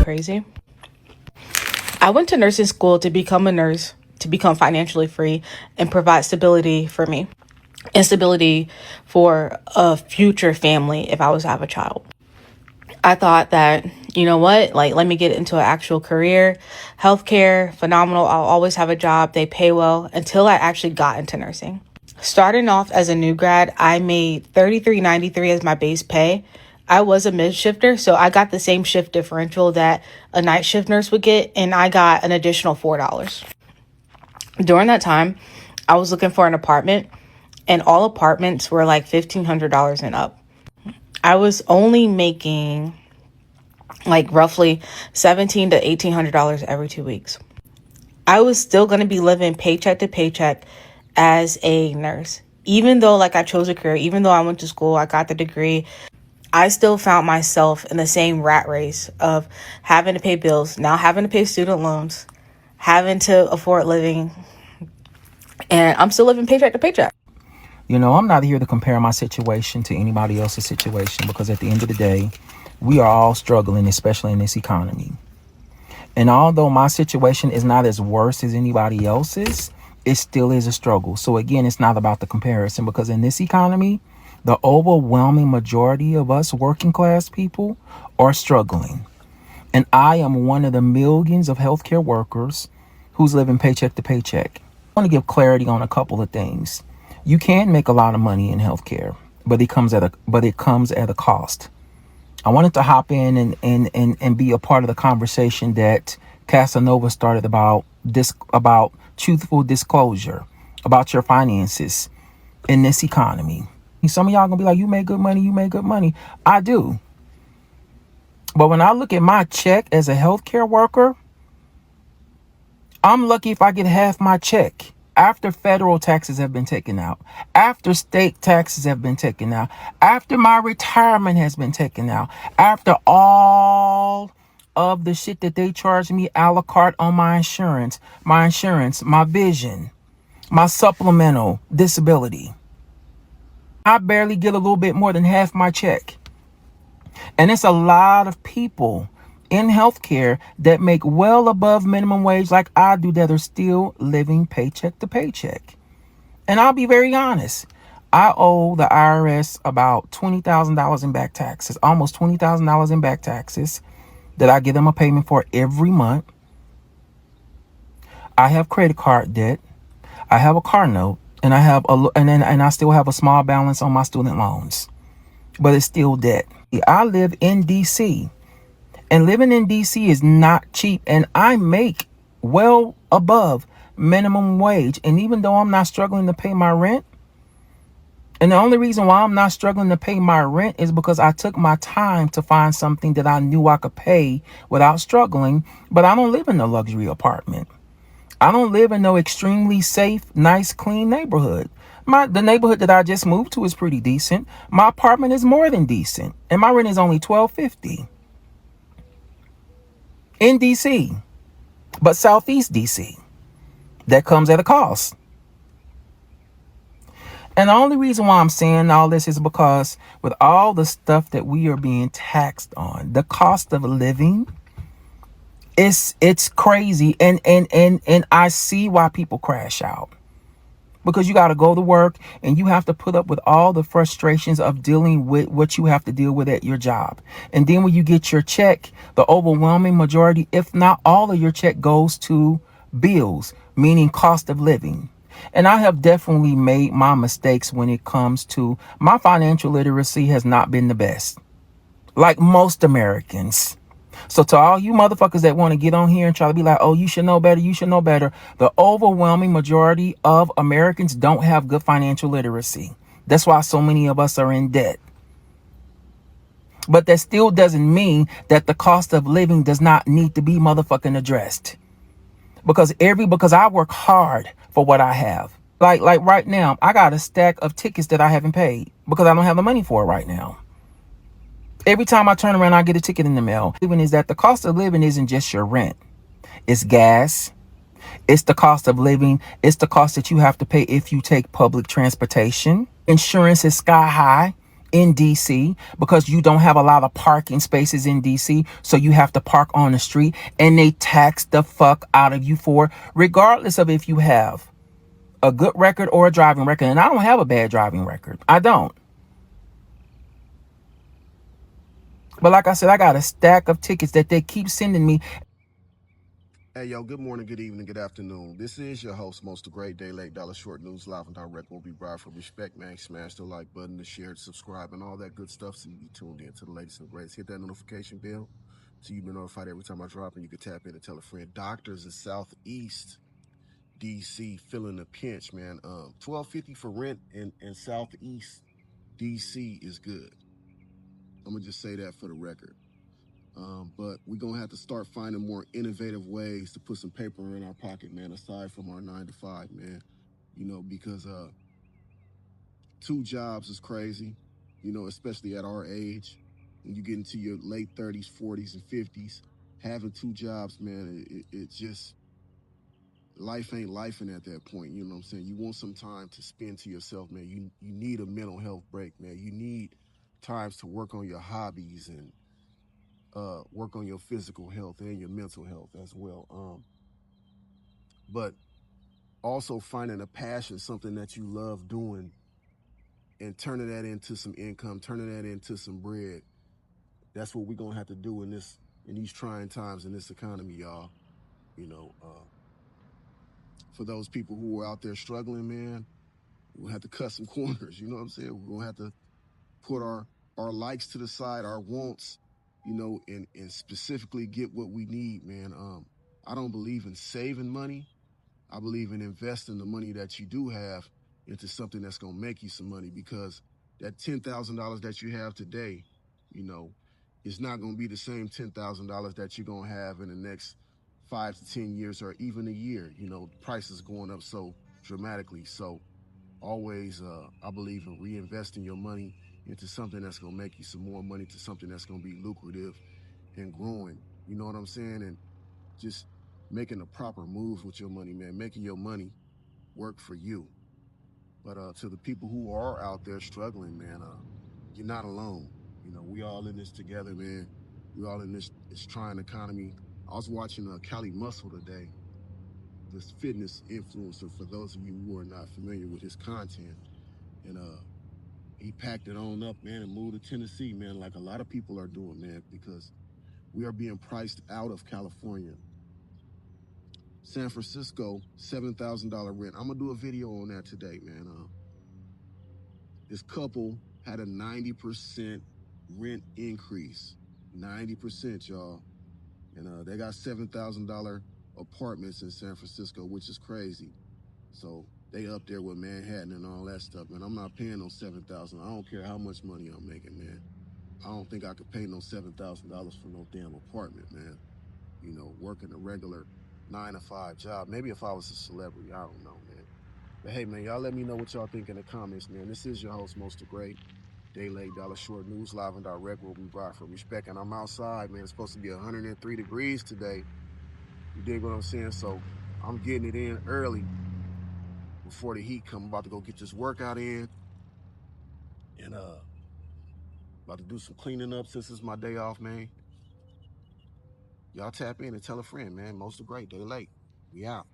crazy. I went to nursing school to become a nurse, to become financially free and provide stability for me and stability for a future family if I was to have a child. I thought that, you know what, like, let me get into an actual career. Healthcare, phenomenal. I'll always have a job. They pay well until I actually got into nursing. Starting off as a new grad, I made $33.93 as my base pay. I was a mid shifter, so I got the same shift differential that a night shift nurse would get, and I got an additional $4. During that time, I was looking for an apartment, and all apartments were like $1,500 and up. I was only making like roughly $1,700 to $1,800 every 2 weeks. I was still going to be living paycheck to paycheck as a nurse. Even though like I chose a career, even though I went to school, I got the degree, I still found myself in the same rat race of having to pay bills, now having to pay student loans, having to afford living, and I'm still living paycheck to paycheck. You know, I'm not here to compare my situation to anybody else's situation, because at the end of the day, we are all struggling, especially in this economy. And although my situation is not as worse as anybody else's, it still is a struggle. So again, it's not about the comparison, because in this economy, the overwhelming majority of us working class people are struggling. And I am one of the millions of healthcare workers who's living paycheck to paycheck. I want to give clarity on a couple of things. You can make a lot of money in healthcare, but it comes at a cost. I wanted to hop in and be a part of the conversation that Casanova started about truthful disclosure about your finances in this economy. Some of y'all gonna be like, you make good money. I do. But when I look at my check as a healthcare worker, I'm lucky if I get half my check after federal taxes have been taken out, after state taxes have been taken out, after my retirement has been taken out, after all of the shit that they charge me a la carte on my insurance, my vision, my supplemental disability. I barely get a little bit more than half my check. And it's a lot of people in healthcare that make well above minimum wage like I do that are still living paycheck to paycheck. And I'll be very honest. I owe the IRS about $20,000 in back taxes, almost $20,000 in back taxes that I give them a payment for every month. I have credit card debt. I have a car note, and I still have a small balance on my student loans, but it's still debt. I live in DC. And living in DC is not cheap. And I make well above minimum wage. And even though I'm not struggling to pay my rent, and the only reason why I'm not struggling to pay my rent is because I took my time to find something that I knew I could pay without struggling. But I don't live in a luxury apartment. I don't live in no extremely safe, nice, clean neighborhood. The neighborhood that I just moved to is pretty decent. My apartment is more than decent. And my rent is only $1,250. In DC, but Southeast DC. That comes at a cost. And the only reason why I'm saying all this is because with all the stuff that we are being taxed on, the cost of living, it's crazy. And I see why people crash out. Because you got to go to work and you have to put up with all the frustrations of dealing with what you have to deal with at your job. And then when you get your check, the overwhelming majority, if not all of your check, goes to bills, meaning cost of living. And I have definitely made my mistakes when it comes to my financial literacy has not been the best, like most Americans. So to all you motherfuckers that want to get on here and try to be like, oh, you should know better, the overwhelming majority of Americans don't have good financial literacy. That's why so many of us are in debt. But that still doesn't mean that the cost of living does not need to be motherfucking addressed. Because I work hard for what I have. Like right now, I got a stack of tickets that I haven't paid because I don't have the money for it right now. Every time I turn around, I get a ticket in the mail. Even is that the cost of living isn't just your rent. It's gas. It's the cost of living. It's the cost that you have to pay if you take public transportation. Insurance is sky high. in DC because you don't have a lot of parking spaces in DC. So you have to park on the street and they tax the fuck out of you for, regardless of if you have a good record or a driving record. And I don't have a bad driving record. I don't. But like I said, I got a stack of tickets that they keep sending me. Hey, yo, good morning, good evening, good afternoon. This is your host, Most Great Day Late Dollar Short News, live and direct. Will be brought for respect, man. Smash the like button, the share, the subscribe, and all that good stuff so you be tuned in to the latest and greatest. Hit that notification bell so you've been notified every time I drop, and you can tap in and tell a friend. Doctors in Southeast DC feeling the pinch, man. $12.50 for rent in Southeast DC is good. I'm going to just say that for the record. But we're going to have to start finding more innovative ways to put some paper in our pocket, man, aside from our 9 to 5, man. You know, because 2 jobs is crazy, you know, especially at our age. When you get into your late 30s, 40s, and 50s, having 2 jobs, man, it just, life ain't lifing at that point. You know what I'm saying? You want some time to spend to yourself, man. You need a mental health break, man. You need times to work on your hobbies and work on your physical health and your mental health as well. But also finding a passion, something that you love doing, and turning that into some income, turning that into some bread. That's what we're gonna have to do in these trying times in this economy, y'all. You know, for those people who are out there struggling, man, we'll have to cut some corners. You know what I'm saying? We're gonna have to put our likes to the side, our wants, you know, and specifically get what we need, man. I don't believe in saving money. I believe in investing the money that you do have into something that's gonna make you some money, because that $10,000 that you have today, you know, is not gonna be the same $10,000 that you're gonna have in the next 5 to 10 years or even a year. You know, prices going up so dramatically. So always, I believe in reinvesting your money into something that's gonna make you some more money, to something that's gonna be lucrative and growing. You know what I'm saying? And just making the proper moves with your money, man, making your money work for you. But to the people who are out there struggling, man, you're not alone. You know, we all in this together, man. We all in this trying economy. I was watching Cali Muscle today, this fitness influencer, for those of you who are not familiar with his content. And he packed it on up, man, and moved to Tennessee, man, like a lot of people are doing, man, because we are being priced out of California. San Francisco, $7,000 rent. I'm gonna do a video on that today, man. This couple had a 90% rent increase, 90%, y'all, and they got $7,000 apartments in San Francisco, which is crazy. So they up there with Manhattan and all that stuff, man. I'm not paying no $7,000. I don't care how much money I'm making, man. I don't think I could pay no $7,000 for no damn apartment, man. You know, working a regular 9 to 5 job. Maybe if I was a celebrity, I don't know, man. But hey, man, y'all let me know what y'all think in the comments, man. This is your host, Most Great Day Late Dollar Short News, live and direct, where we ride for respect. And I'm outside, man. It's supposed to be 103 degrees today. You dig what I'm saying? So I'm getting it in early before the heat come. I'm about to go get this workout in, and about to do some cleaning up since it's my day off, man. Y'all tap in and tell a friend, man. Most Great Day Late. We out.